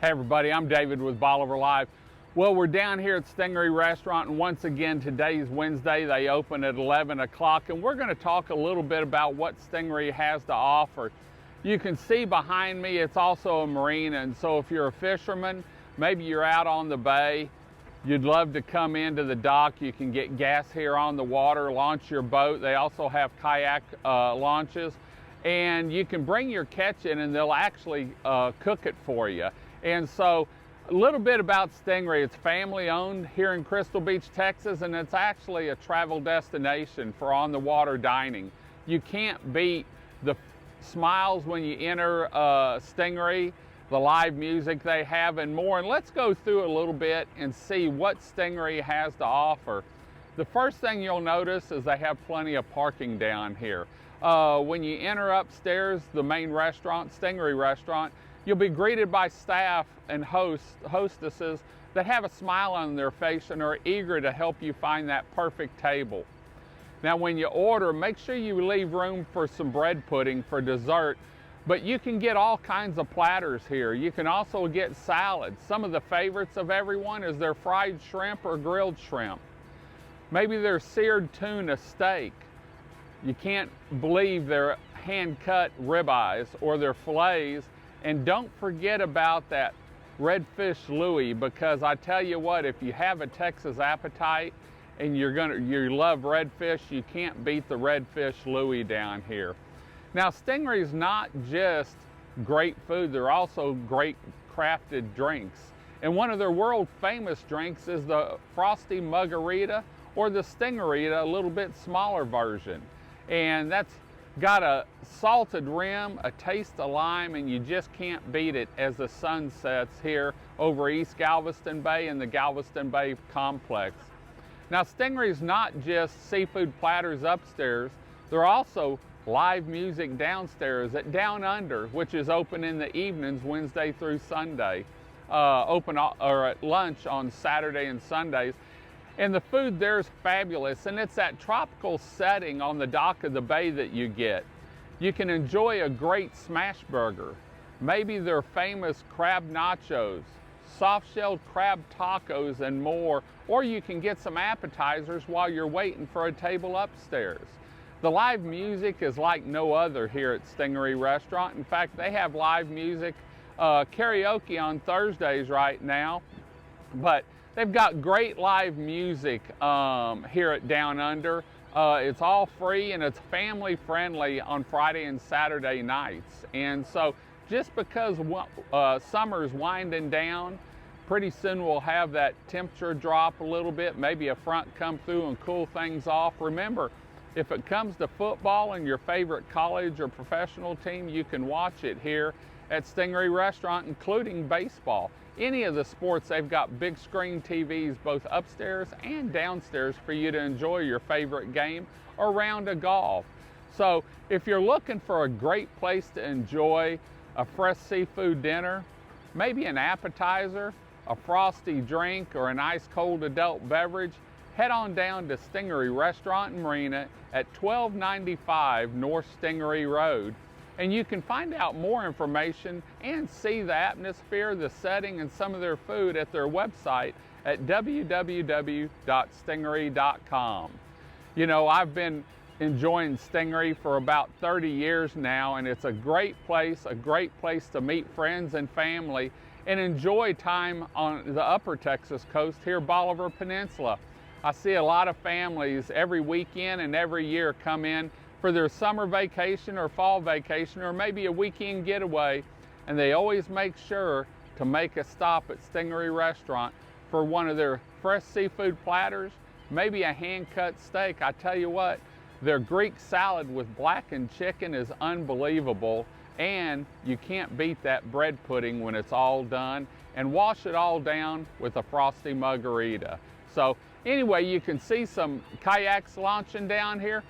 Hey everybody, I'm David with Bolivar Live. Well, we're down here at Stingaree Restaurant, and once again, today's Wednesday. They open at 11 o'clock, and we're going to talk a little bit about what Stingaree has to offer. You can see behind me, it's also a marina, and so if you're a fisherman, maybe you're out on the bay, you'd love to come into the dock. You can get gas here on the water, launch your boat. They also have kayak launches, and you can bring your catch in and they'll actually cook it for you. And so a little bit about Stingaree. It's family owned here in Crystal Beach, Texas, and it's actually a travel destination for on the water dining. You can't beat the smiles when you enter Stingaree, the live music they have, and more. And let's go through a little bit and see what Stingaree has to offer. The first thing you'll notice is they have plenty of parking down here. When you enter upstairs, the main restaurant, Stingaree Restaurant, you'll be greeted by staff and hostesses that have a smile on their face and are eager to help you find that perfect table. Now, when you order, make sure you leave room for some bread pudding for dessert, but you can get all kinds of platters here. You can also get salads. Some of the favorites of everyone is their fried shrimp or grilled shrimp. Maybe their seared tuna steak. You can't believe their hand-cut ribeyes or their fillets. And don't forget about that redfish Louie, because I tell you what, if you have a Texas appetite and you love redfish, you can't beat the redfish Louie down here. Now, Stingaree is not just great food, they're also great crafted drinks. And one of their world famous drinks is the Frosty Muggarita, or the Stingarita, a little bit smaller version. And that's got a salted rim, a taste of lime, and you just can't beat it as the sun sets here over East Galveston Bay and the Galveston Bay complex. Now, Stingaree is not just seafood platters upstairs, they're also live music downstairs at Down Under, which is open in the evenings Wednesday through Sunday, or at lunch on Saturday and Sundays. And the food there is fabulous, and it's that tropical setting on the dock of the bay that you get. You can enjoy a great smash burger, maybe their famous crab nachos, soft-shelled crab tacos, and more, or you can get some appetizers while you're waiting for a table upstairs. The live music is like no other here at Stingaree Restaurant. In fact, they have live music, karaoke on Thursdays right now, but they've got great live music here at Down Under. It's all free and it's family friendly on Friday and Saturday nights. And so just because summer's winding down, pretty soon we'll have that temperature drop a little bit, maybe a front come through and cool things off. Remember, if it comes to football and your favorite college or professional team, you can watch it here at Stingaree Restaurant, including baseball. Any of the sports, they've got big screen TVs both upstairs and downstairs for you to enjoy your favorite game or round of golf. So if you're looking for a great place to enjoy a fresh seafood dinner, maybe an appetizer, a frosty drink, or an ice cold adult beverage, head on down to Stingaree Restaurant and Marina at 1295 North Stingaree Road. And you can find out more information and see the atmosphere, the setting, and some of their food at their website at www.stingaree.com. You know, I've been enjoying Stingaree for about 30 years now, and it's a great place to meet friends and family and enjoy time on the upper Texas coast here, Bolivar Peninsula. I see a lot of families every weekend and every year come in for their summer vacation or fall vacation or maybe a weekend getaway, and they always make sure to make a stop at Stingaree Restaurant for one of their fresh seafood platters, maybe a hand-cut steak. I tell you what, their Greek salad with blackened chicken is unbelievable, and you can't beat that bread pudding when it's all done, and wash it all down with a Frosty Muggarita. So anyway, you can see some kayaks launching down here.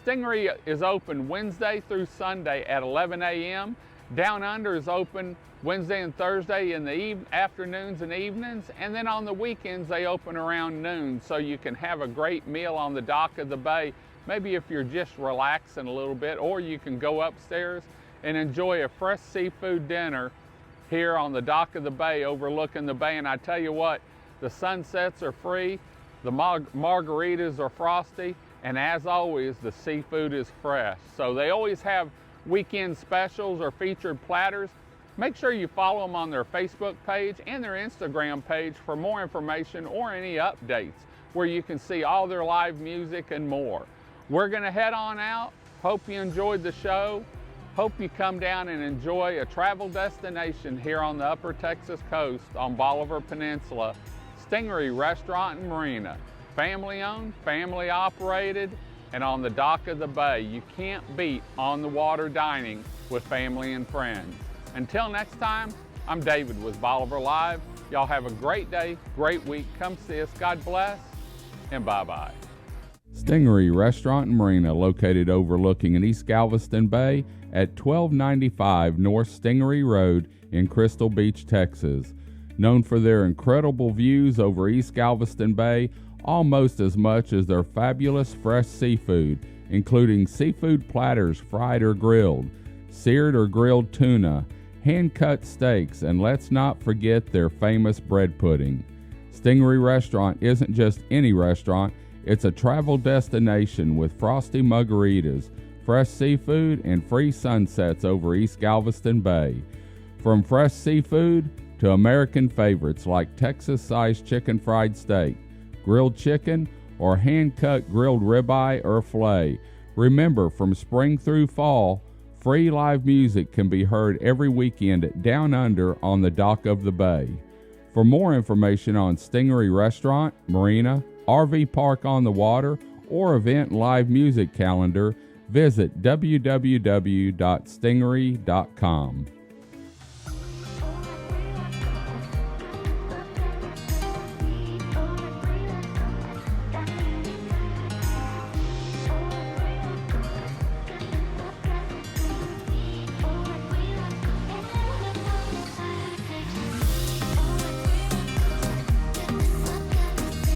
Stingaree is open Wednesday through Sunday at 11 a.m. Down Under is open Wednesday and Thursday in the afternoons and evenings, and then on the weekends they open around noon, so you can have a great meal on the dock of the bay, maybe if you're just relaxing a little bit, or you can go upstairs and enjoy a fresh seafood dinner here on the dock of the bay overlooking the bay. And I tell you what, the sunsets are free, the margaritas are frosty, and as always, the seafood is fresh. So they always have weekend specials or featured platters. Make sure you follow them on their Facebook page and their Instagram page for more information or any updates where you can see all their live music and more. We're gonna head on out. Hope you enjoyed the show. Hope you come down and enjoy a travel destination here on the Upper Texas coast on Bolivar Peninsula, Stingaree Restaurant and Marina. Family owned, family operated, and on the dock of the bay. You can't beat on the water dining with family and friends. Until next time, I'm David with Bolivar Live. Y'all have a great day, great week. Come see us. God bless, and bye-bye. Stingaree Restaurant and Marina, located overlooking an East Galveston Bay at 1295 North Stingaree Road in Crystal Beach, Texas. Known for their incredible views over East Galveston Bay, almost as much as their fabulous fresh seafood, including seafood platters fried or grilled, seared or grilled tuna, hand-cut steaks, and let's not forget their famous bread pudding. Stingaree Restaurant isn't just any restaurant, it's a travel destination with Frosty Muggaritas, fresh seafood, and free sunsets over East Galveston Bay. From fresh seafood to American favorites like Texas-sized chicken fried steak, grilled chicken, or hand-cut grilled ribeye or filet. Remember, from spring through fall, free live music can be heard every weekend at Down Under on the dock of the bay. For more information on Stingaree Restaurant, Marina, RV Park on the Water, or event live music calendar, visit www.stingaree.com.